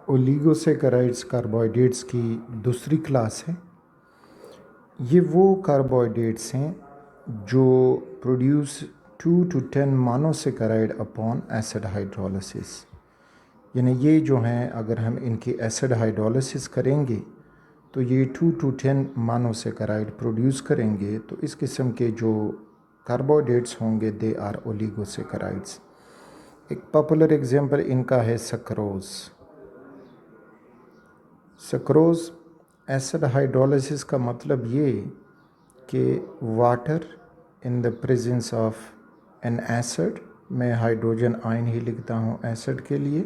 Oligosaccharides carbohydrates की दूसरी class है। ये वो कार्बोहाइड्रेट्स हैं जो produce 2 to 10 monosaccharide upon acid hydrolysis. यानी ये जो हैं, अगर हम इनकी एसिड हाइड्रोलिसिस करेंगे तो ये 2 to 10 मोनोसेकेराइड प्रोड्यूस करेंगे। तो इस किस्म के जो कार्बोहाइड्रेट्स होंगे दे आर ओलिगोसेकेराइड्स। एक पॉपुलर एग्जांपल इनका है सक्रोज। सक्रोज एसिड हाइड्रोलिसिस का मतलब ये कि water in the presence of N acid, मैं हाइड्रोजन आयन ही लिखता हूँ एसिड के लिए,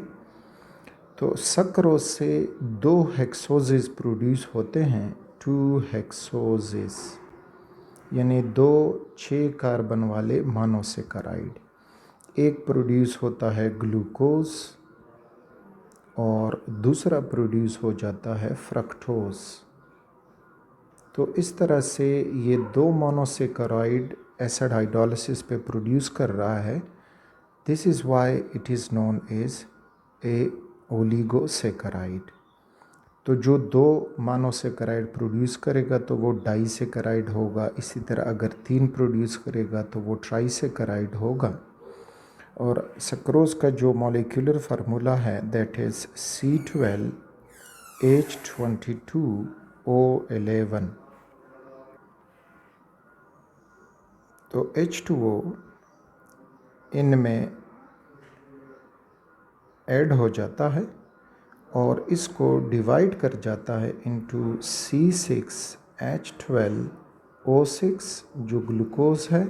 तो सक्रोज से 2 हेक्सोजेस प्रोड्यूस होते हैं, 2 हेक्सोजेस, यानी 2 6 कार्बन वाले मोनोसेकेराइड। एक प्रोड्यूस होता है ग्लूकोज और दूसरा प्रोड्यूस हो जाता है फ्रक्टोज। तो इस तरह से ये 2 मोनोसेकेराइड एसिड हाइड्रोलिसिस पे प्रोड्यूस कर रहा है। This is why it is known as a oligosaccharide. तो जो 2 मोनोसेकेराइड प्रोड्यूस करेगा तो वो डाइसेकेराइड होगा। इसी तरह अगर 3 प्रोड्यूस करेगा तो वो ट्राइसेकेराइड होगा। और सक्रोज का जो मॉलिक्यूलर फार्मूला है दैट इज़ C12H22O11। तो H2O इनमें ऐड हो जाता है और इसको डिवाइड कर जाता है इनटू C6H12O6 जो ग्लूकोज है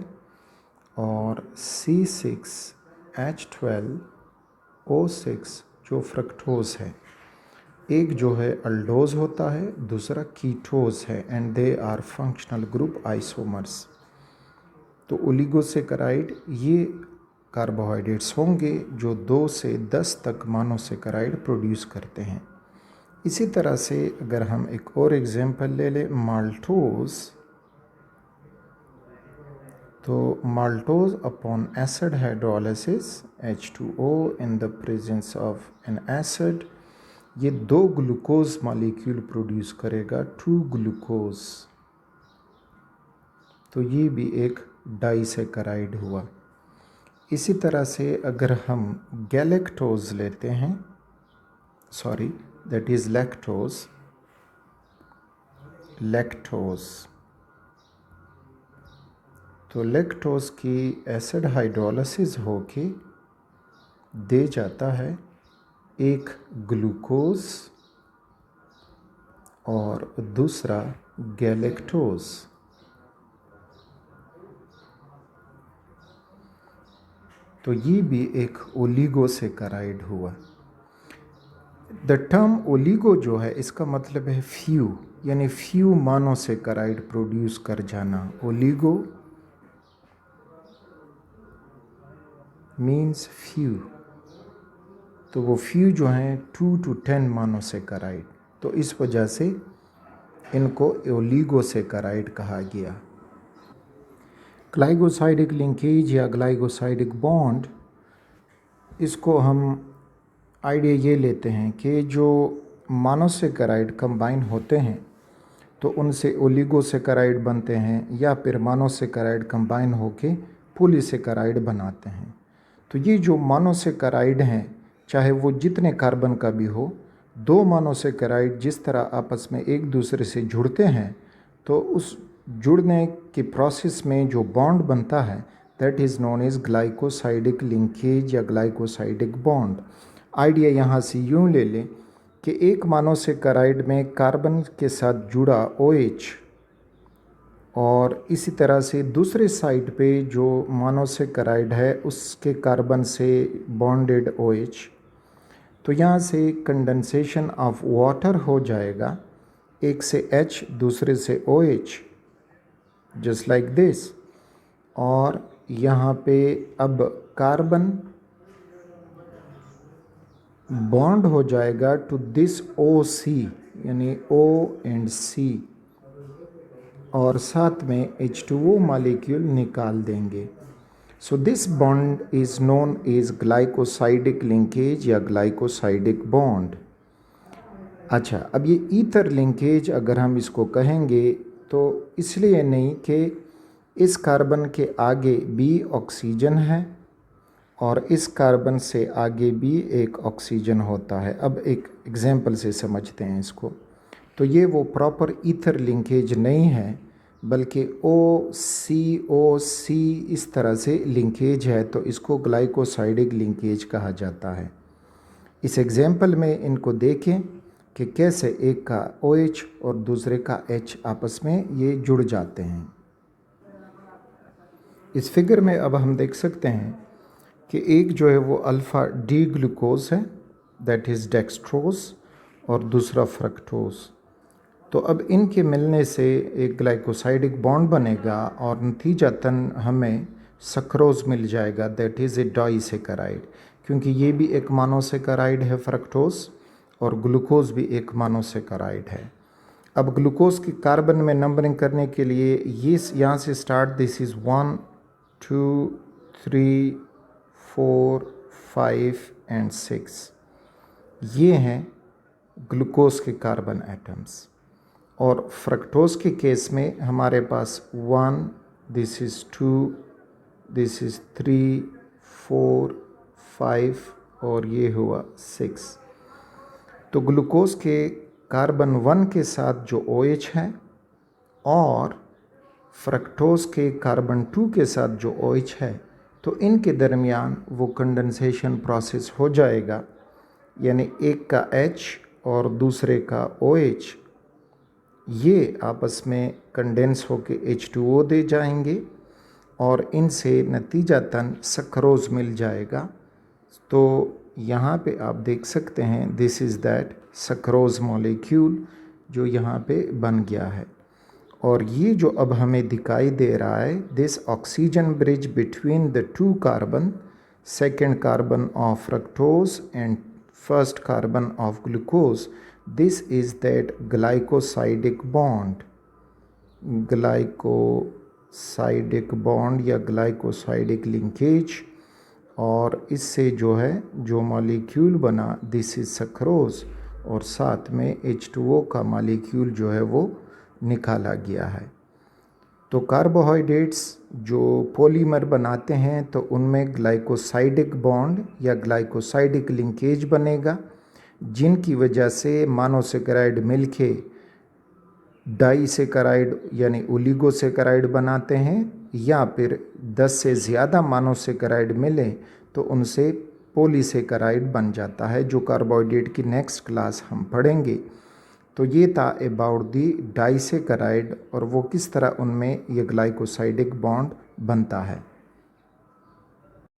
और C6H12O6 जो फ्रक्टोज है। एक जो है अल्डोज होता है, दूसरा कीटोज है, and they are functional group isomers. तो ओलिगोसेकेराइड ये कार्बोहाइड्रेट्स होंगे जो 2 से 10 तक मोनोसेकेराइड प्रोड्यूस करते हैं। इसी तरह से अगर हम एक और एग्जांपल ले लें माल्टोज, तो maltose upon acid hydrolysis H2O in the presence of N acid, ये 2 ग्लूकोज मॉलिक्यूल प्रोड्यूस करेगा, 2 ग्लूकोज। तो ये भी एक डाइसेकेराइड हुआ। इसी तरह से अगर हम गैलेक्टोज लेते हैं, सॉरी दैट इज़ लैक्टोज, तो लैक्टोज की एसिड हाइड्रोलिसिस होके दे जाता है एक ग्लूकोज और दूसरा गैलेक्टोज। तो ये भी एक ओलिगोसेकेराइड हुआ। द टर्म ओलिगो जो है इसका मतलब है फ्यू, यानी फ्यू मोनोसेकेराइड प्रोड्यूस कर जाना। ओलिगो मीन्स फ्यू, तो वो फ्यू जो हैं 2 to 10 मोनोसेकेराइड, तो इस वजह से इनको ओलिगोसेकेराइड कहा गया। ग्लाइकोसाइडिक लिंकेज या ग्लाइकोसाइडिक बॉन्ड, इसको हम आइडिया ये लेते हैं कि जो मोनोसेकेराइड कंबाइन होते हैं तो उनसे ओलिगोसेकेराइड बनते हैं, या फिर मोनोसेकेराइड कंबाइन होके पॉलीसेकेराइड बनाते हैं। तो ये जो मोनोसेकेराइड हैं, चाहे वो जितने कार्बन का भी हो, 2 मोनोसेकेराइड जिस तरह आपस में एक दूसरे से जुड़ते हैं तो उस जुड़ने की प्रोसेस में जो बॉन्ड बनता है that is known as glycosidic linkage या ग्लाइकोसाइडिक बॉन्ड। आइडिया यहाँ से यूँ ले लें कि एक मोनोसेकेराइड में कार्बन के साथ जुड़ा OH और इसी तरह से दूसरे साइड पे जो मोनोसेकेराइड है उसके कार्बन से बॉन्डेड OH, तो यहाँ से कंडेंसेशन ऑफ वाटर हो जाएगा, एक से H दूसरे से OH, जस्ट लाइक दिस। और यहाँ पे अब कार्बन बॉन्ड हो जाएगा टू दिस OC, यानी O एंड C, और साथ में H2O मॉलिक्यूल निकाल देंगे। So this bond is known as glycosidic linkage या ग्लाइकोसाइडिक बॉन्ड। अच्छा, अब ये ईथर लिंकेज अगर हम इसको कहेंगे तो इसलिए नहीं कि इस कार्बन के आगे भी ऑक्सीजन है और इस कार्बन से आगे भी एक ऑक्सीजन होता है। अब एक एग्जाम्पल से समझते हैं इसको। तो ये वो प्रॉपर ईथर लिंकेज नहीं है, बल्कि OCOC इस तरह से लिंकेज है, तो इसको ग्लाइकोसाइडिक लिंकेज कहा जाता है। इस एग्जाम्पल में इनको देखें कि कैसे एक का OH और दूसरे का H आपस में ये जुड़ जाते हैं। इस फिगर में अब हम देख सकते हैं कि एक जो है वो अल्फ़ा डी ग्लूकोज है, दैट इज़ डेक्सट्रोज, और दूसरा फ्रक्टोज। तो अब इनके मिलने से एक ग्लाइकोसाइडिक बॉन्ड बनेगा और नतीजतन हमें सक्रोज मिल जाएगा, दैट इज़ ए डाइसैकेराइड, क्योंकि ये भी एक मोनोसैकेराइड है फ्रक्टोज, और ग्लूकोज भी एक मोनोसैकेराइड है। अब ग्लूकोज की कार्बन में नंबरिंग करने के लिए ये यहाँ से स्टार्ट, दिस इज़ 1 2 3 4 5 एंड 6, ये हैं ग्लूकोज के कार्बन एटम्स। और फ्रक्टोज के केस में हमारे पास 1, दिस इज़ 2, दिस इज़ 3 4 5 और ये हुआ 6। तो ग्लूकोज के कार्बन 1 के साथ जो OH है और फ्रक्टोज के कार्बन 2 के साथ जो OH है, तो इनके दरमियान वो कंडेंसेशन प्रोसेस हो जाएगा, यानी एक का H और दूसरे का OH ये आपस में कंडेंस होके H2O दे जाएंगे और इनसे नतीजतन सक्रोज मिल जाएगा। तो यहाँ पे आप देख सकते हैं this is that sucrose molecule जो यहाँ पे बन गया है। और ये जो अब हमें दिखाई दे रहा है, this oxygen bridge between the 2 carbon, second carbon of fructose and first carbon of glucose, this is that glycosidic bond, glycosidic bond या ग्लाइकोसाइडिक लिंकेज। और इससे जो है जो मॉलिक्यूल बना, दिस इज़ सक्रोज, और साथ में H2O का मॉलिक्यूल जो है वो निकाला गया है। तो कार्बोहाइड्रेट्स जो पॉलीमर बनाते हैं तो उनमें ग्लाइकोसाइडिक बॉन्ड या ग्लाइकोसाइडिक लिंकेज बनेगा, जिनकी वजह से मोनोसैकेराइड मिलके डाइसैकेराइड यानी ओलिगोसैकेराइड बनाते हैं, या फिर 10 से ज़्यादा मोनोसैकेराइड मिले तो उनसे पॉलीसैकेराइड बन जाता है, जो कार्बोहाइड्रेट की नेक्स्ट क्लास हम पढ़ेंगे। तो ये था अबाउट दी डाइसैकेराइड और वो किस तरह उनमें ये ग्लाइकोसाइडिक बॉन्ड बनता है।